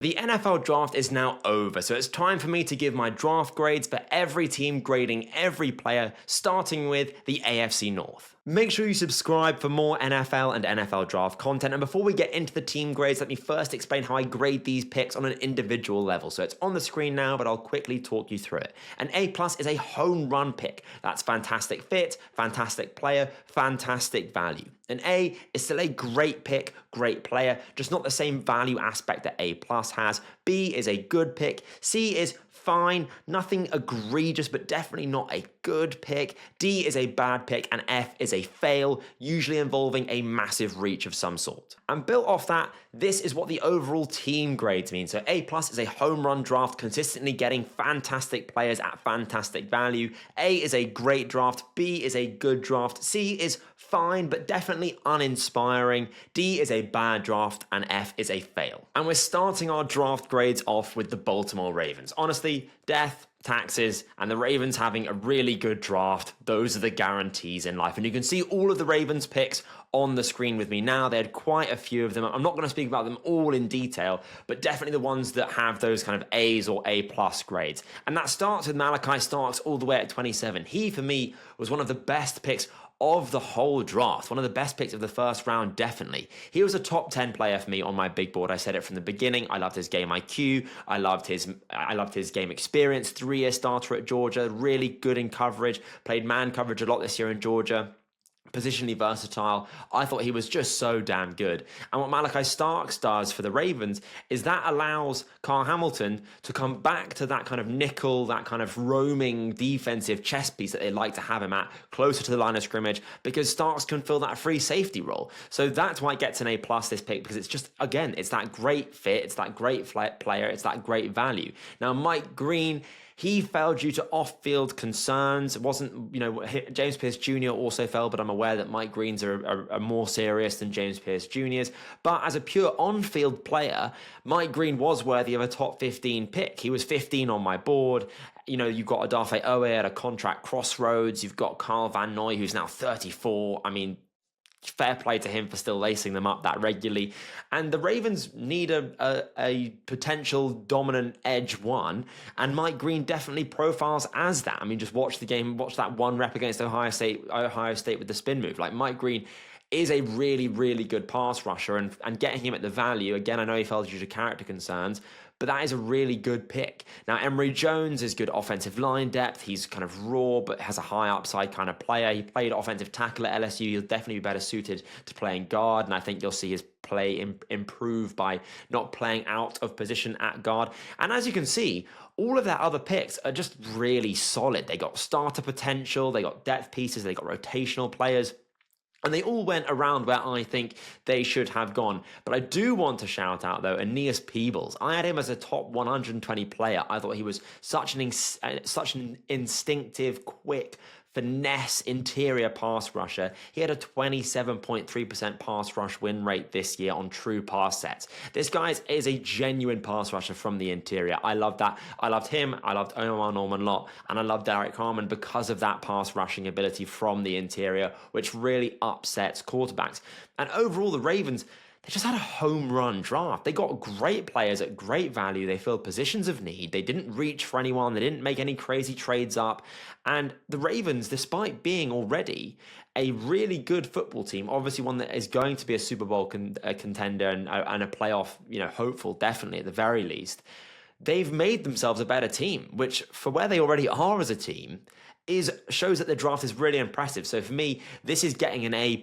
The NFL draft is now over, so it's time for me to give my draft grades for every team, grading every player, starting with the AFC North. Make sure you subscribe for more NFL and NFL draft content, and before we get into the team grades, let me first explain how I grade these picks on an individual level. So it's on the screen now, but I'll quickly talk you through it. An A+ is a home run pick. That's fantastic fit, fantastic player, fantastic value. An A is still a great pick, great player, just not the same value aspect that A+ has. B is a good pick. C is fine, nothing egregious, but definitely not a good pick. D is a bad pick, and F is a fail, usually involving a massive reach of some sort. And built off that, this is what the overall team grades mean. So A+ is a home run draft, consistently getting fantastic players at fantastic value. A is a great draft. B is a good draft. C is fine, but definitely uninspiring. D is a bad draft, and F is a fail. And we're starting our draft grades off with the Baltimore Ravens. Honestly, death, taxes, and the Ravens having a really good draft, those are the guarantees in life. And you can see all of the Ravens picks on the screen with me now. They had quite a few of them. I'm not going to speak about them all in detail, but definitely the ones that have those kind of A's or A+ grades. And that starts with Malachi Starks all the way at 27. He, for me, was one of the best picks of the whole draft, one of the best picks of the first round, definitely. He was a top 10 player for me on my big board. I said it from the beginning. I loved his game IQ. I loved his game experience. 3-year starter at Georgia, really good in coverage. Played man coverage a lot this year in Georgia. Positionally versatile. I thought he was just so damn good. And what Malachi Starks does for the Ravens is that allows Carl Hamilton to come back to that kind of nickel, that kind of roaming defensive chess piece that they like to have him at, closer to the line of scrimmage, because Starks can fill that free safety role. So that's why it gets an A+, this pick, because it's just, again, it's that great fit, it's that great player, it's that great value. Now, Mike Green, he fell due to off-field concerns. It wasn't, James Pierce Jr. also fell, but I'm aware that Mike Green's are more serious than James Pierce Jr.'s. But as a pure on-field player, Mike Green was worthy of a top 15 pick. He was 15 on my board. You've got Odafe Owe at a contract crossroads. You've got Carl Van Noy, who's now 34. I mean, fair play to him for still lacing them up that regularly. And the Ravens need a potential dominant edge one, and Mike Green definitely profiles as that. I mean, just watch the game, watch that one rep against Ohio State with the spin move. Like, Mike Green is a really, really good pass rusher, and getting him at the value, again, I know he fell due to character concerns, but that is a really good pick. Now, Emory Jones is good offensive line depth. He's kind of raw, but has a high upside kind of player. He played offensive tackle at LSU. He'll definitely be better suited to playing guard, and I think you'll see his play improve by not playing out of position at guard. And as you can see, all of their other picks are just really solid. They got starter potential, they got depth pieces, they got rotational players. And they all went around where I think they should have gone. But I do want to shout out, though, Aeneas Peebles. I had him as a top 120 player. I thought he was such an instinctive, quick, finesse interior pass rusher. He had a 27.3% pass rush win rate this year on true pass sets. This guy is a genuine pass rusher from the interior. I love that. I loved him. I loved Omar Norman-Lott, and I loved Derek Harmon because of that pass rushing ability from the interior, which really upsets quarterbacks. And overall, the Ravens, they just had a home run draft. They got great players at great value. They filled positions of need. They didn't reach for anyone. They didn't make any crazy trades up. And the Ravens, despite being already a really good football team, obviously one that is going to be a Super Bowl contender and a playoff, hopeful, definitely at the very least, they've made themselves a better team, which for where they already are as a team, shows that the draft is really impressive. So for me, this is getting an A+.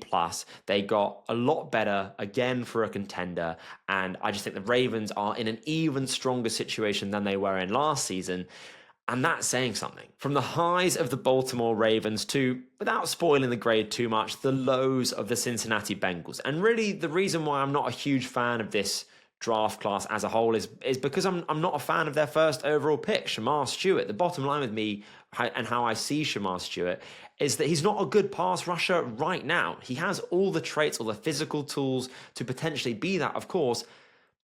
They got a lot better, again, for a contender. And I just think the Ravens are in an even stronger situation than they were in last season. And that's saying something. From the highs of the Baltimore Ravens to, without spoiling the grade too much, the lows of the Cincinnati Bengals. And really, the reason why I'm not a huge fan of this draft class as a whole is because I'm not a fan of their first overall pick, Shamar Stewart. The bottom line with me and how I see Shamar Stewart is that he's not a good pass rusher right now. He has all the traits, all the physical tools to potentially be that, of course,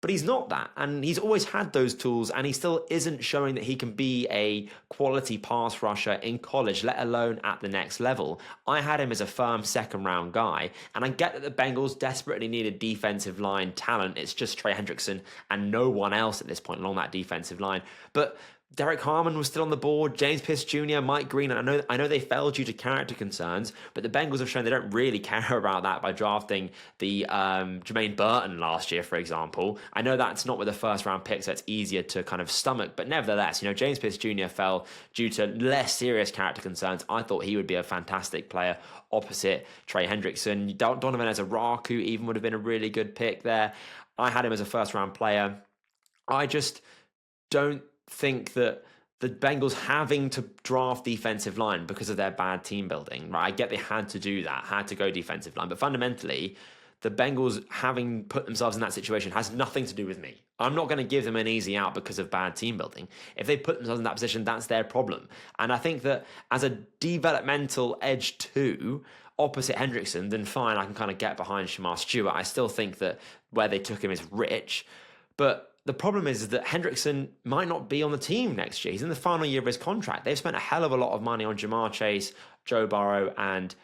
But he's not that. And he's always had those tools, and he still isn't showing that he can be a quality pass rusher in college, let alone at the next level. I had him as a firm second round guy. And I get that the Bengals desperately needed defensive line talent. It's just Trey Hendrickson and no one else at this point along that defensive line. But Derek Harmon was still on the board, James Pierce Jr., Mike Green, and I know they fell due to character concerns, but the Bengals have shown they don't really care about that by drafting the Jermaine Burton last year, for example. I know that's not with a first-round pick, so it's easier to kind of stomach, but nevertheless, James Pierce Jr. fell due to less serious character concerns. I thought he would be a fantastic player opposite Trey Hendrickson. Donovan Ezaraku even would have been a really good pick there. I had him as a first-round player. I just don't think that the Bengals having to draft defensive line because of their bad team building, right? I get they had to do that, had to go defensive line, but fundamentally, the Bengals having put themselves in that situation has nothing to do with me. I'm not going to give them an easy out because of bad team building. If they put themselves in that position, that's their problem. And I think that as a developmental edge 2, opposite Hendrickson, then fine, I can kind of get behind Shamar Stewart. I still think that where they took him is rich, but the problem is that Hendrickson might not be on the team next year. He's in the final year of his contract. They've spent a hell of a lot of money on Jamar Chase, Joe Burrow, and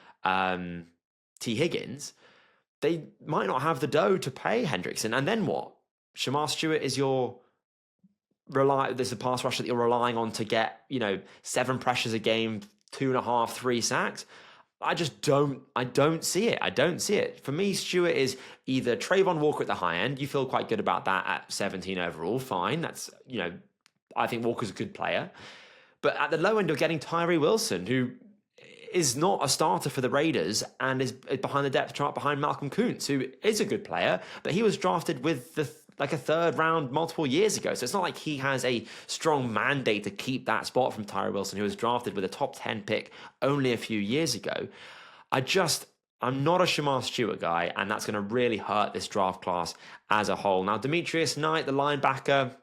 T. Higgins. They might not have the dough to pay Hendrickson. And then what? Shamar Stewart is there's a pass rusher that you're relying on to get, 7 pressures a game, 2.5, 3 sacks. I don't see it. I don't see it. For me, Stewart is either Trayvon Walker at the high end. You feel quite good about that at 17 overall. Fine. That's, I think Walker's a good player. But at the low end, you're getting Tyree Wilson, who is not a starter for the Raiders and is behind the depth chart behind Malcolm Kuntz, who is a good player, but he was drafted with a third round multiple years ago. So it's not like he has a strong mandate to keep that spot from Tyree Wilson, who was drafted with a top 10 pick only a few years ago. I'm not a Shamar Stewart guy, and that's going to really hurt this draft class as a whole. Now, Demetrius Knight, the linebacker,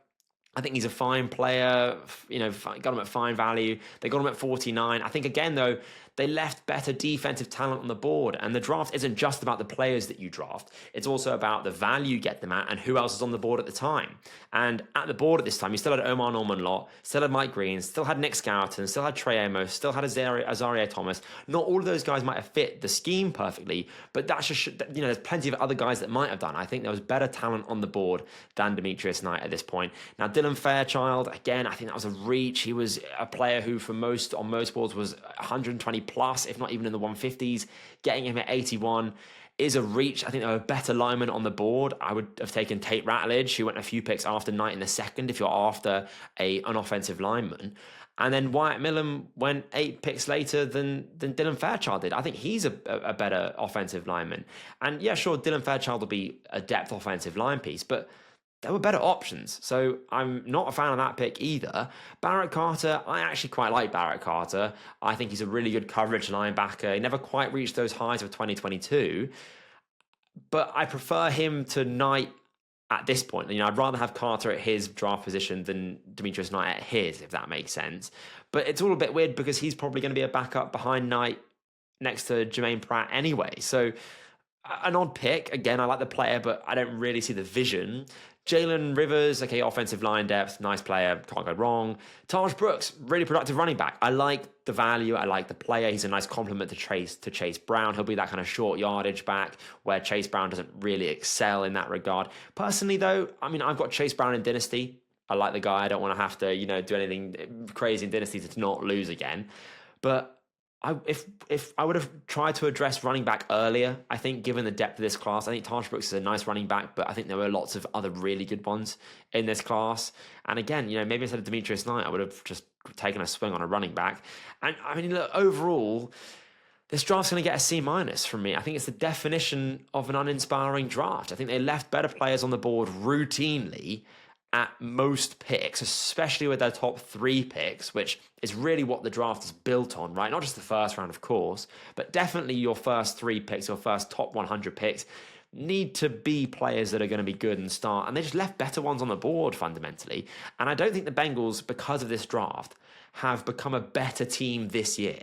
I think he's a fine player, got him at fine value. They got him at 49. I think, again, though, they left better defensive talent on the board. And the draft isn't just about the players that you draft. It's also about the value you get them at and who else is on the board at the time. And at the board at this time, you still had Omar Norman-Lott, still had Mike Green, still had Nick Skoughton, still had Trey Amos, still had Azaria Thomas. Not all of those guys might have fit the scheme perfectly, but that's just, there's plenty of other guys that might have done. I think there was better talent on the board than Demetrius Knight at this point. Now, Dylan Fairchild, again, I think that was a reach. He was a player who on most boards was 120 plus, if not even in the 150s. Getting him at 81 is a reach. I think there were better linemen on the board. I would have taken Tate Ratledge, who went a few picks after Knight in the second, if you're after an offensive lineman. And then Wyatt Millam went 8 picks later than Dylan Fairchild did. I think he's a better offensive lineman. And yeah, sure, Dylan Fairchild will be a depth offensive line piece, but there were better options. So I'm not a fan of that pick either. Barrett Carter, I actually quite like Barrett Carter. I think he's a really good coverage linebacker. He never quite reached those highs of 2022. But I prefer him to Knight at this point. I'd rather have Carter at his draft position than Demetrius Knight at his, if that makes sense. But it's all a bit weird because he's probably going to be a backup behind Knight next to Jermaine Pratt anyway. So an odd pick. Again, I like the player, but I don't really see the vision. Jalen Rivers, okay, offensive line depth, nice player, can't go wrong. Taj Brooks, really productive running back. I like the value, I like the player. He's a nice complement to Chase Brown. He'll be that kind of short yardage back where Chase Brown doesn't really excel in that regard. Personally, though, I've got Chase Brown in Dynasty. I like the guy. I don't want to have to, do anything crazy in Dynasty to not lose again. But if I would have tried to address running back earlier, I think given the depth of this class, I think Taj Brooks is a nice running back, but I think there were lots of other really good ones in this class. And again, maybe instead of Demetrius Knight, I would have just taken a swing on a running back. And look, overall, this draft's going to get a C- from me. I think it's the definition of an uninspiring draft. I think they left better players on the board routinely at most picks, especially with their top 3 picks, which is really what the draft is built on, right? Not just the first round, of course, but definitely your first 3 picks, your first top 100 picks need to be players that are going to be good and start. And they just left better ones on the board fundamentally. And I don't think the Bengals, because of this draft, have become a better team this year,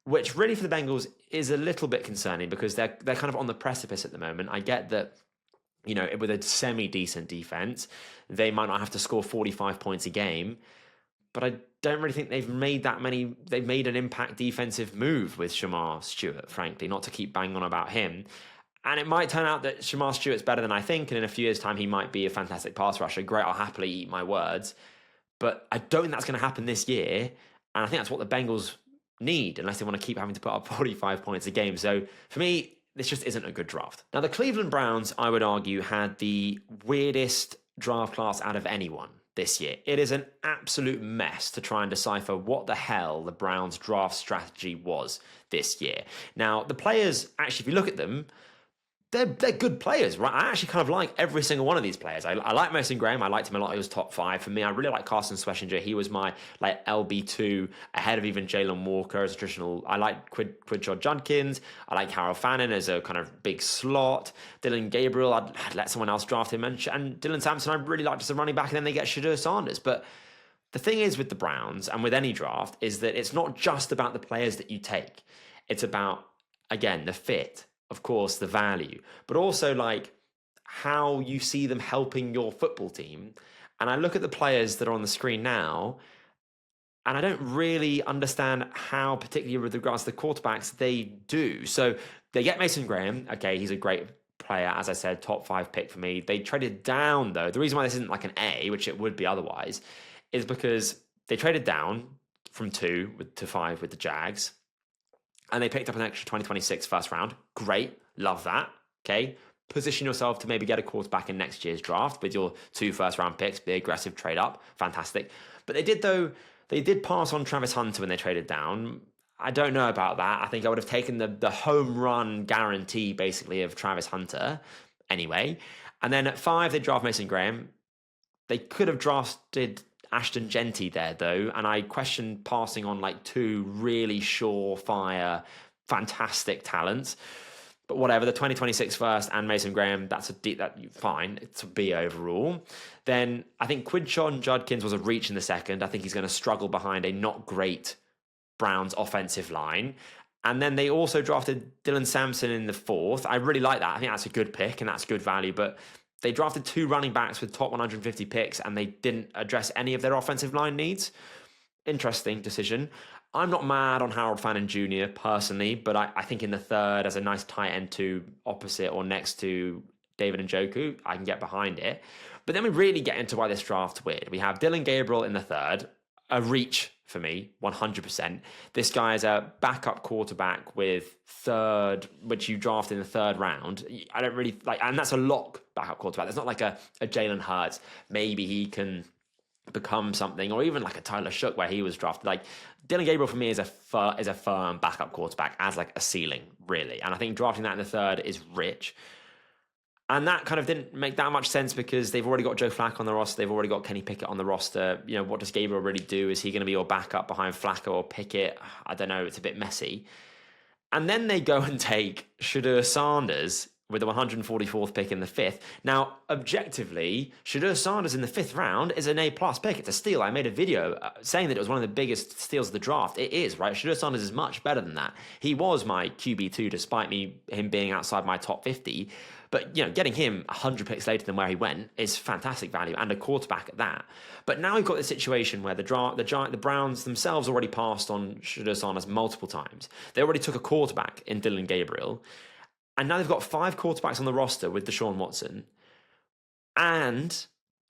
which really for the Bengals is a little bit concerning because they're kind of on the precipice at the moment. I get that with a semi-decent defense, they might not have to score 45 points a game. But I don't really think they've made an impact defensive move with Shamar Stewart, frankly, not to keep banging on about him. And it might turn out that Shamar Stewart's better than I think, and in a few years' time, he might be a fantastic pass rusher. Great, I'll happily eat my words. But I don't think that's going to happen this year, and I think that's what the Bengals need, unless they want to keep having to put up 45 points a game. So for me, this just isn't a good draft. Now, the Cleveland Browns, I would argue, had the weirdest draft class out of anyone this year. It is an absolute mess to try and decipher what the hell the Browns draft strategy was this year. Now, the players, actually, if you look at them, they're good players, right? I actually kind of like every single one of these players. I like Mason Graham. I liked him a lot. He was top 5 for me. I really like Carson Schwarzenegger. He was my LB2 ahead of even Jalen Walker as a traditional. I like Quidshod Judkins. I like Harold Fannin as a kind of big slot. Dylan Gabriel, I'd let someone else draft him. And Dylan Sampson, I really liked as a running back. And then they get Shadur Sanders. But the thing is with the Browns and with any draft is that it's not just about the players that you take. It's about, again, the fit, of course, the value, but also like how you see them helping your football team. And I look at the players that are on the screen now, and I don't really understand how, particularly with regards to the quarterbacks, they do. So they get Mason Graham. Okay, he's a great player. As I said, top 5 pick for me. They traded down, though. The reason why this isn't like an A, which it would be otherwise, is because they traded down from 2 to 5 with the Jags. And they picked up an extra 2026 first round. Great. Love that. Okay. Position yourself to maybe get a quarterback in next year's draft with your 2 first round picks. Be aggressive, trade up. Fantastic. But they did pass on Travis Hunter when they traded down. I don't know about that. I think I would have taken the home run guarantee, basically, of Travis Hunter anyway. And then at 5, they draft Mason Graham. They could have drafted Ashton Genty there, though, and I question passing on like 2 really surefire, fantastic talents. But whatever, the 2026 first and Mason Graham, that's fine. It's a B overall. Then I think Quidshon Judkins was a reach in the second. I think he's going to struggle behind a not great Browns offensive line. And then they also drafted Dylan Sampson in the 4th. I really like that. I think that's a good pick and that's good value, but they drafted 2 running backs with top 150 picks and they didn't address any of their offensive line needs. Interesting decision. I'm not mad on Harold Fannin Jr. personally, but I think in the 3rd as a nice tight end to opposite or next to David Njoku, I can get behind it. But then we really get into why this draft's weird. We have Dylan Gabriel in the 3rd, a reach for me, 100%. This guy is a backup quarterback with 3rd, which you draft in the 3rd round. I don't really like, and that's a lock backup quarterback. It's not like a Jalen Hurts. Maybe he can become something, or even like a Tyler Shook where he was drafted. Like Dylan Gabriel for me is a firm backup quarterback as like a ceiling, really. And I think drafting that in the 3rd is rich. And that kind of didn't make that much sense because they've already got Joe Flacco on the roster. They've already got Kenny Pickett on the roster. What does Gabriel really do? Is he going to be your backup behind Flacco or Pickett? I don't know. It's a bit messy. And then they go and take Shadur Sanders with the 144th pick in the 5th. Now, objectively, Shadur Sanders in the 5th round is an A-plus pick. It's a steal. I made a video saying that it was one of the biggest steals of the draft. It is, right? Shadur Sanders is much better than that. He was my QB2 despite him being outside my top 50. But, getting him 100 picks later than where he went is fantastic value and a quarterback at that. But now we've got this situation where the Browns themselves already passed on Shadur Sanders multiple times. They already took a quarterback in Dylan Gabriel. And now they've got 5 quarterbacks on the roster with Deshaun Watson and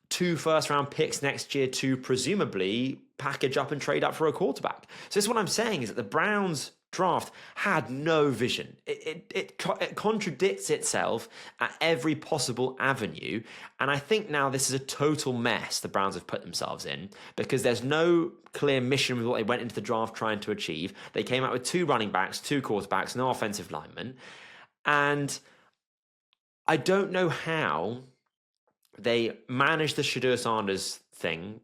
2 first-round picks next year to presumably package up and trade up for a quarterback. So this is what I'm saying is that the Browns draft had no vision. It contradicts itself at every possible avenue. And I think now this is a total mess the Browns have put themselves in because there's no clear mission with what they went into the draft trying to achieve. They came out with 2 running backs, 2 quarterbacks, no offensive linemen. And I don't know how they managed the Shadur Sanders thing.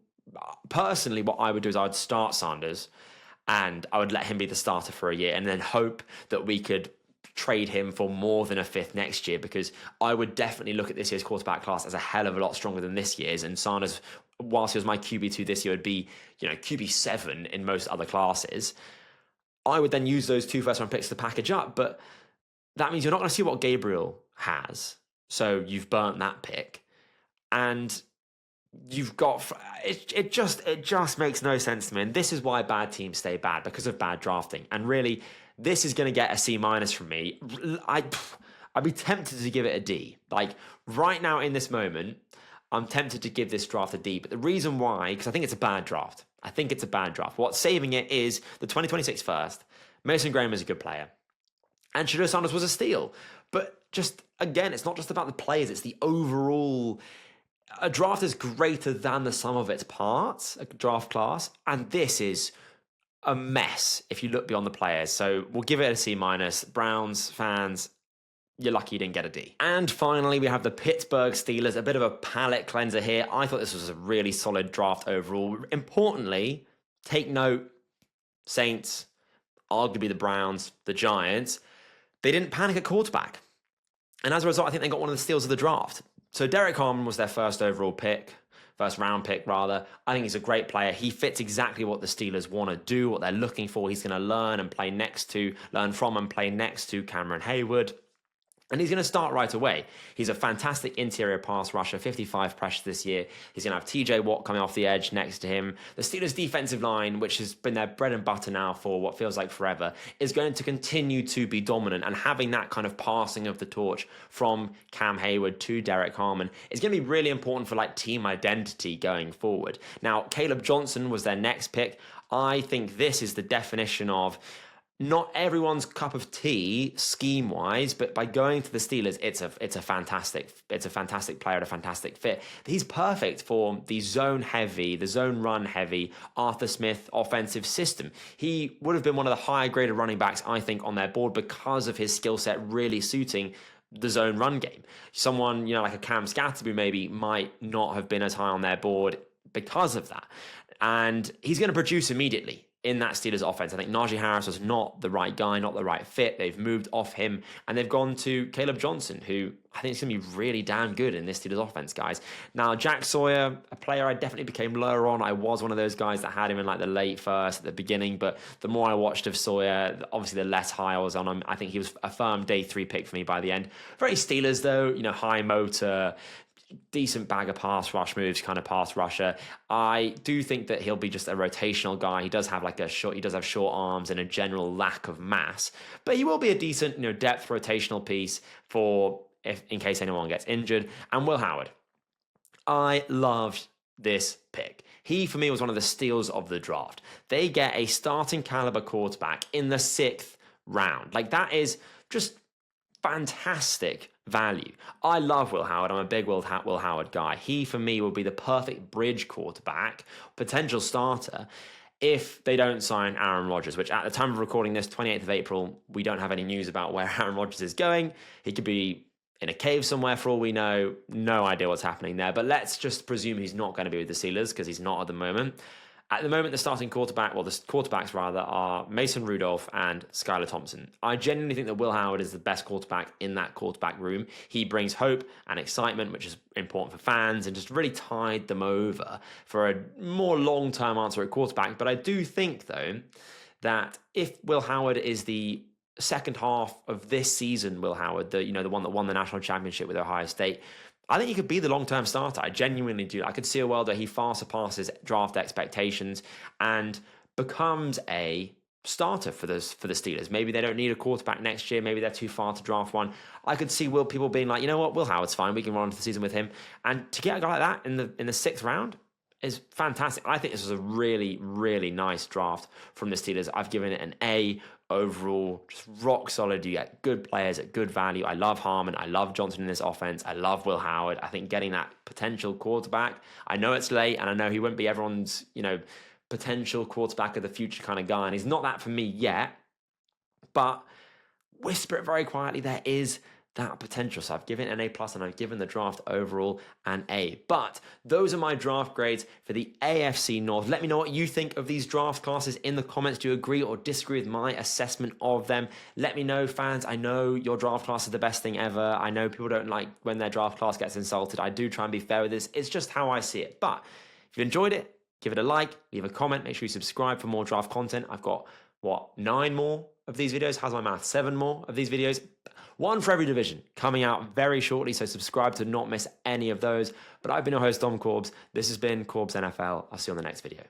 Personally, what I would do is I would start Sanders and I would let him be the starter for a year and then hope that we could trade him for more than a 5th next year, because I would definitely look at this year's quarterback class as a hell of a lot stronger than this year's. And Sanders, whilst he was my QB2 this year, would be, QB7 in most other classes. I would then use those 2 first-round picks to package up, but that means you're not going to see what Gabriel has. So you've burnt that pick. And you've got it just makes no sense to me. And this is why bad teams stay bad, because of bad drafting. And really, this is going to get a C- from me. I'd be tempted to give it a D. Like right now in this moment, I'm tempted to give this draft a D. But the reason why, because I think it's a bad draft. I think it's a bad draft. What's saving it is the 2026 first. Mason Graham is a good player. And Shadow Sanders was a steal. But just, again, it's not just about the players, it's the overall. A draft is greater than the sum of its parts, a draft class. And this is a mess if you look beyond the players. So we'll give it a C-. Browns fans, you're lucky you didn't get a D. And finally, we have the Pittsburgh Steelers, a bit of a palate cleanser here. I thought this was a really solid draft overall. Importantly, take note, Saints, arguably the Browns, the Giants, they didn't panic at quarterback. And as a result, I think they got one of the steals of the draft. So Derek Harmon was their first round pick. I think he's a great player. He fits exactly what the Steelers want to do, what they're looking for. He's going to learn from and play next to Cameron Hayward. And he's going to start right away. He's a fantastic interior pass rusher, 55 pressures this year. He's going to have TJ Watt coming off the edge next to him. The Steelers' defensive line, which has been their bread and butter now for what feels like forever, is going to continue to be dominant. And having that kind of passing of the torch from Cam Hayward to Derek Harmon is going to be really important for like team identity going forward. Now, Caleb Johnson was their next pick. I think this is the definition of not everyone's cup of tea scheme-wise, but by going to the Steelers, it's a fantastic player and a fantastic fit. He's perfect for the zone run heavy Arthur Smith offensive system. He would have been one of the higher graded running backs, I think, on their board because of his skill set really suiting the zone run game. Someone, like a Cam Scatterby maybe might not have been as high on their board because of that. And he's going to produce immediately in that Steelers offense. I think Najee Harris was not the right guy, not the right fit. They've moved off him and they've gone to Caleb Johnson, who I think is going to be really damn good in this Steelers offense, guys. Now, Jack Sawyer, a player I definitely became lower on. I was one of those guys that had him in like the late first at the beginning, but the more I watched of Sawyer, obviously the less high I was on him. I think he was a firm day 3 pick for me by the end. Very Steelers though, high motor, decent bag of pass rush moves, kind of pass rusher. I do think that he'll be just a rotational guy. He does have short arms and a general lack of mass, but he will be a decent, depth rotational piece in case anyone gets injured. And Will Howard, I loved this pick. He, for me, was one of the steals of the draft. They get a starting caliber quarterback in the 6th round. Like, that is just fantastic value. I love Will Howard. I'm a big Will Howard guy. He, for me, will be the perfect bridge quarterback, potential starter, if they don't sign Aaron Rodgers, which at the time of recording this, 28th of April, we don't have any news about where Aaron Rodgers is going. He could be in a cave somewhere for all we know. No idea what's happening there. But let's just presume he's not going to be with the Steelers because he's not at the moment. At the moment, the quarterbacks are Mason Rudolph and Skylar Thompson. I genuinely think that Will Howard is the best quarterback in that quarterback room. He brings hope and excitement, which is important for fans, and just really tied them over for a more long-term answer at quarterback. But I do think, though, that if Will Howard is the second half of this season, Will Howard, the one that won the national championship with Ohio State, I think he could be the long-term starter. I genuinely do. I could see a world where he far surpasses draft expectations and becomes a starter for the Steelers. Maybe they don't need a quarterback next year. Maybe they're too far to draft one. I could see people being like, you know what, Will Howard's fine. We can run into the season with him. And to get a guy like that in the 6th round is fantastic. I think this was a really, really nice draft from the Steelers. I've given it an A overall, just rock solid. You get good players at good value. I love Harmon. I love Johnson in this offense. I love Will Howard. I think getting that potential quarterback, I know it's late and I know he won't be everyone's, potential quarterback of the future kind of guy. And he's not that for me yet, but whisper it very quietly. There is that potential. So I've given an A+ and I've given the draft overall an A. But those are my draft grades for the AFC North. Let me know what you think of these draft classes in the comments. Do you agree or disagree with my assessment of them? Let me know, fans. I know your draft class is the best thing ever. I know people don't like when their draft class gets insulted. I do try and be fair with this. It's just how I see it. But if you enjoyed it, give it a like, leave a comment, make sure you subscribe for more draft content. I've got 9 more of these videos? How's my math? 7 more of these videos? One for every division coming out very shortly, so subscribe to not miss any of those. But I've been your host, Dom Corbs. This has been Corbs NFL. I'll see you on the next video.